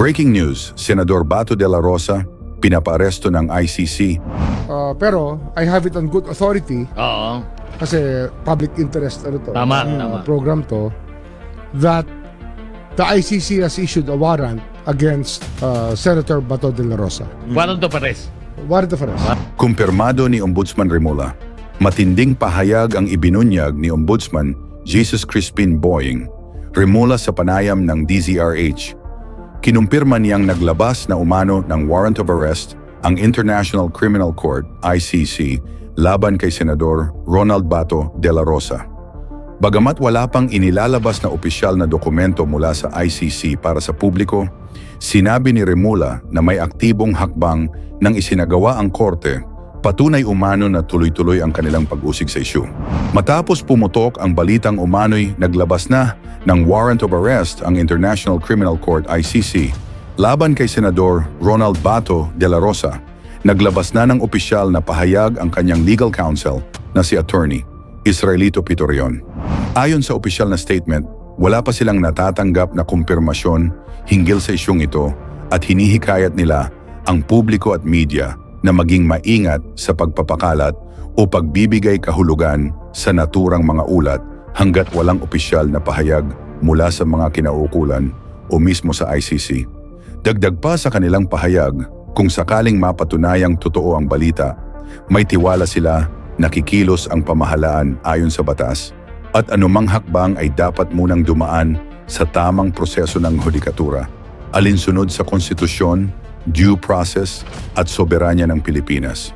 Breaking news, Senador Bato de la Rosa, pinapaaresto ng ICC. Pero I have it on good authority Oo. kasi public interest Tama, tama. program to, that the ICC has issued a warrant against Senator Bato de la Rosa. Warrant of arrest. Warrant of arrest. Kumpirmado ni Ombudsman Remulla, matinding pahayag ang ibinunyag ni Ombudsman Jesus Crispin Boying Remulla sa panayam ng DZRH. Kinumpirma niyang naglabas na umano ng warrant of arrest ang International Criminal Court, ICC, laban kay Senador Ronald Bato de la Rosa. Bagamat wala pang inilalabas na opisyal na dokumento mula sa ICC para sa publiko, sinabi ni Remulla na may aktibong hakbang nang isinagawa ang korte, patunay umano na tuloy-tuloy ang kanilang pag-usig sa isyu. Matapos pumutok ang balitang umano'y naglabas na ng warrant of arrest ang International Criminal Court, ICC, laban kay Senador Ronald Bato de la Rosa, naglabas na ng opisyal na pahayag ang kanyang legal counsel na si Attorney Israelito Pitorion. Ayon sa opisyal na statement, wala pa silang natatanggap na kumpirmasyon hinggil sa isyung ito at hinihikayat nila ang publiko at media na maging maingat sa pagpapakalat o pagbibigay kahulugan sa naturang mga ulat hanggat walang opisyal na pahayag mula sa mga kinaukulan o mismo sa ICC. Dagdag pa sa kanilang pahayag, kung sakaling mapatunayang totoo ang balita, may tiwala sila nakikilos ang pamahalaan ayon sa batas at anumang hakbang ay dapat munang dumaan sa tamang proseso ng hudikatura, alinsunod sa konstitusyon, due process at soberanya ng Pilipinas.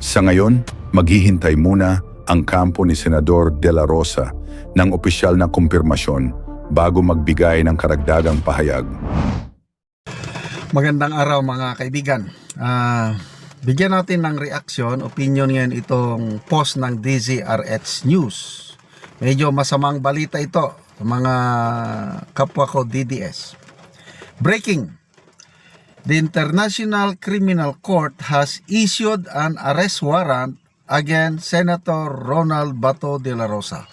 Sa ngayon, maghihintay muna ang kampo ni Senador De La Rosa ng opisyal na kumpirmasyon bago magbigay ng karagdagang pahayag. Magandang araw mga kaibigan. Bigyan natin ng reaksyon, opinion ngayon itong post ng DZRH News. Medyo masamang balita ito sa mga kapwa ko DDS. Breaking. The International Criminal Court has issued an arrest warrant against Senator Ronald Bato de la Rosa.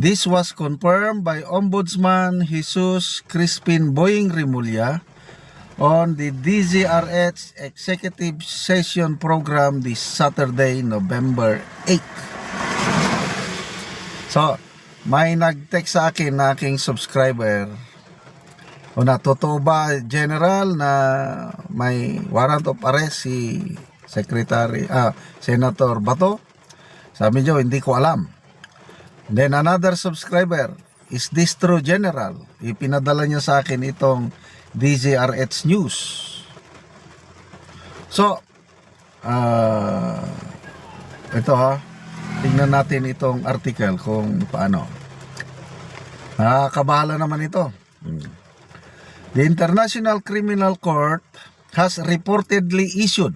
This was confirmed by Ombudsman Jesus Crispin Boying Remulla on the DZRH Executive Session Program this Saturday, November 8. So, may nag-text sa akin na aking subscriber. O na, totoo ba, General, na may warrant of arrest si Senator Bato? Sabi niyo, hindi ko alam. Then another subscriber, is this true, General? Ipinadala niya sa akin itong DZRH News. So, ito tingnan natin itong article kung paano. Kabahala naman ito. The International Criminal Court has reportedly issued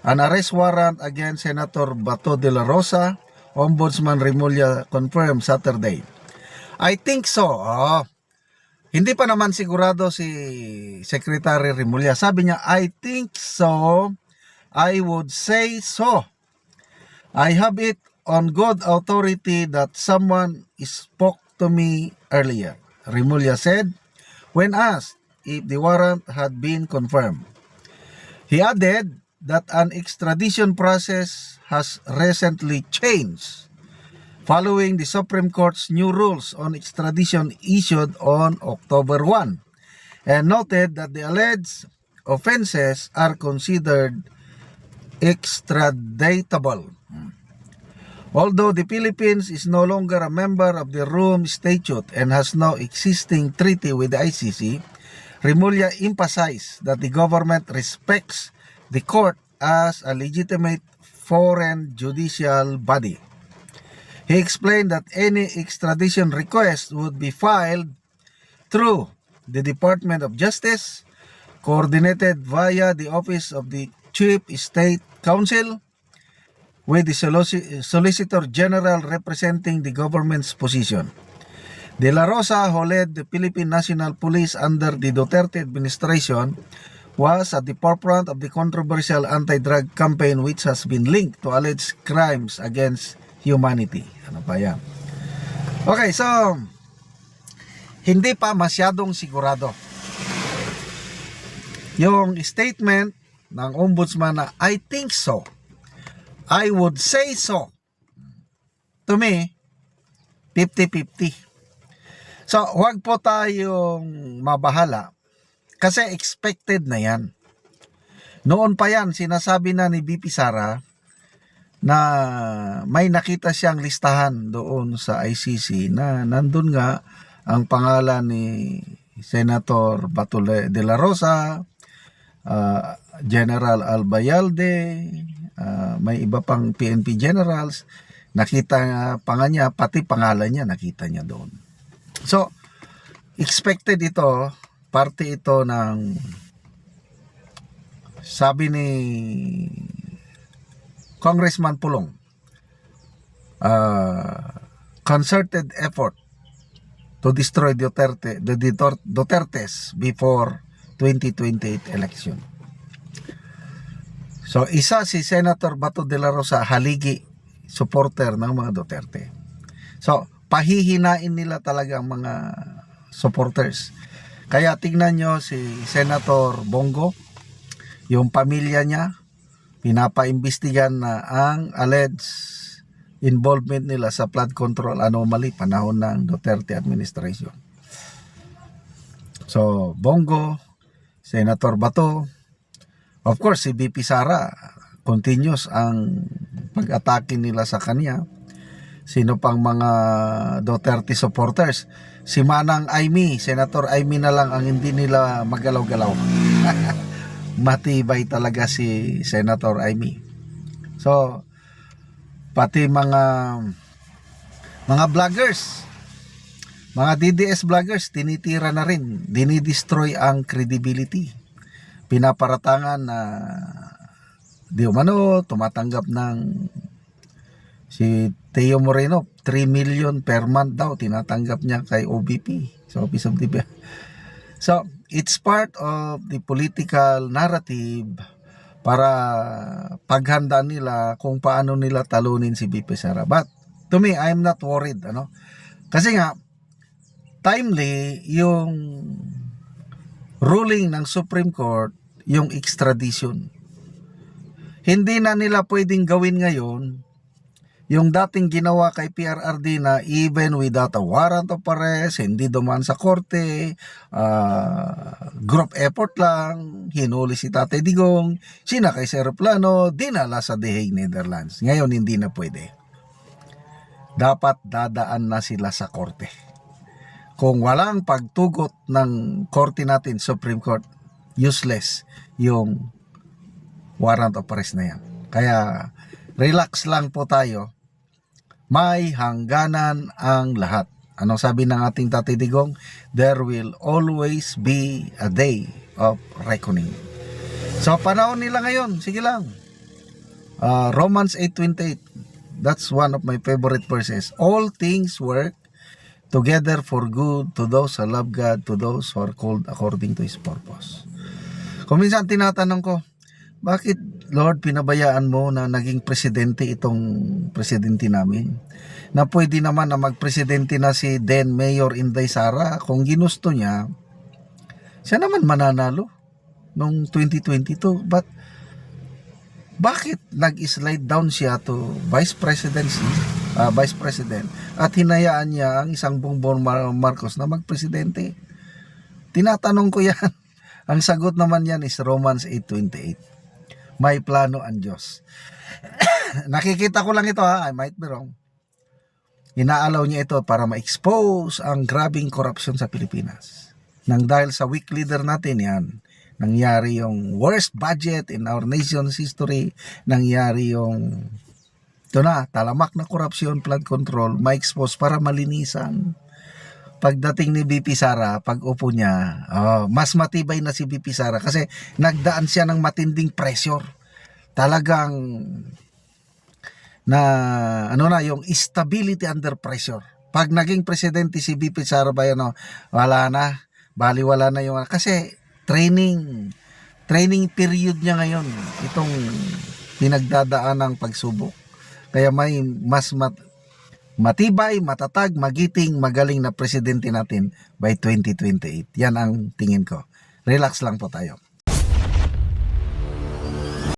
an arrest warrant against Senator Bato de la Rosa, Ombudsman Remulla confirmed Saturday. I think so. Hindi pa naman sigurado si Secretary Remulla. Sabi niya, I think so. I would say so. I have it on good authority that someone spoke to me earlier, Remulla said when asked if the warrant had been confirmed. He added that an extradition process has recently changed following the Supreme Court's new rules on extradition issued on October 1, and noted that the alleged offenses are considered extraditable. Although the Philippines is no longer a member of the Rome Statute and has no existing treaty with the ICC, Remulla emphasized that the government respects the court as a legitimate foreign judicial body. He explained that any extradition request would be filed through the Department of Justice, coordinated via the Office of the Chief State Counsel, with the Solicitor General representing the government's position. De la Rosa, who led the Philippine National Police under the Duterte administration, was at the forefront of the controversial anti-drug campaign which has been linked to alleged crimes against humanity. Ano ba yan? Okay, so hindi pa masyadong sigurado yung statement ng ombudsman na I think so, I would say so, to me, 50-50. So, wag po tayong mabahala kasi expected na yan. Noon pa yan, sinasabi na ni BP Sara na may nakita siyang listahan doon sa ICC na nandun nga ang pangalan ni Senator Bato de la Rosa, General Albayalde, may iba pang PNP generals, nakita pa nga niya, pati pangalan niya nakita niya doon. So, expected ito, parte ito ng sabi ni Congressman Pulong, concerted effort to destroy Duterte's before 2028 election. So, isa si Senator Bato de la Rosa, haligi, supporter ng mga Duterte. So, pahihinain nila talaga ang mga supporters. Kaya tingnan nyo si Senator Bongo, yung pamilya niya, pinapaimbestigan na ang alleged involvement nila sa flood control anomaly panahon ng Duterte administration. So, Bongo, Senator Bato, of course, si BP Sara, continuous ang pag-atake nila sa kanya. Sino pang mga Duterte supporters? Si Manang Aimee, Senator Aimee na lang ang hindi nila magalaw-galaw. Matibay talaga si Senator Aimee. So, pati mga vloggers, mga DDS vloggers, tinitira na rin, dinidestroy ang credibility. Pinaparatangan na di umano tumatanggap ng si Teo Moreno 3 million per month daw tinatanggap niya kay OBP sa Office of the So it's part of the political narrative para paghandaan nila kung paano nila talunin si BP Sara. But to me, I'm not worried, kasi nga timely yung ruling ng Supreme Court, yung extradition. Hindi na nila pwedeng gawin ngayon yung dating ginawa kay PRRD na even without a warrant of arrest, hindi dumaan sa korte, group effort lang, hinuli si Tatay Digong, sinakay sa aeroplano, dinala sa The Hague, Netherlands. Ngayon hindi na pwede. Dapat dadaan na sila sa korte. Kung walang pagtugot ng korte natin, Supreme Court, useless yung warrant of arrest na yan. Kaya relax lang po tayo. May hangganan ang lahat. Anong sabi ng ating Tatay Digong? There will always be a day of reckoning. So panahon nila ngayon, sige lang. Romans 8:28, that's one of my favorite verses. All things work together for good to those who love God, to those who are called according to His purpose. Kung minsan tinatanong ko, bakit Lord pinabayaan mo na naging presidente itong presidente namin? Na pwede naman na magpresidente na si then Mayor Inday Sara. Kung ginusto niya, siya naman mananalo noong 2022. But bakit nag-slide down siya to vice president at hinayaan niya ang isang Bongbong Marcos na magpresidente? Tinatanong ko yan. Ang sagot naman yan is Romans 8:28. May plano ang Diyos. Nakikita ko lang ito, I might be wrong. Inaalaw niya ito para ma-expose ang grabing korupsyon sa Pilipinas. Nang dahil sa weak leader natin yan, nangyari yung worst budget in our nation's history, nangyari yung talamak na korupsyon, flood control, ma-expose para malinisan. Pagdating ni BP Sara, pag upo niya, mas matibay na si BP Sara kasi nagdaan siya ng matinding pressure. Talagang na yung stability under pressure. Pag naging presidente si BP Sara Bayano, wala na, baliwala na yung kasi training period niya ngayon itong pinagdadaan ng pagsubok. Kaya may mas matibay, matatag, magiting, magaling na presidente natin by 2028. Yan ang tingin ko. Relax lang po tayo.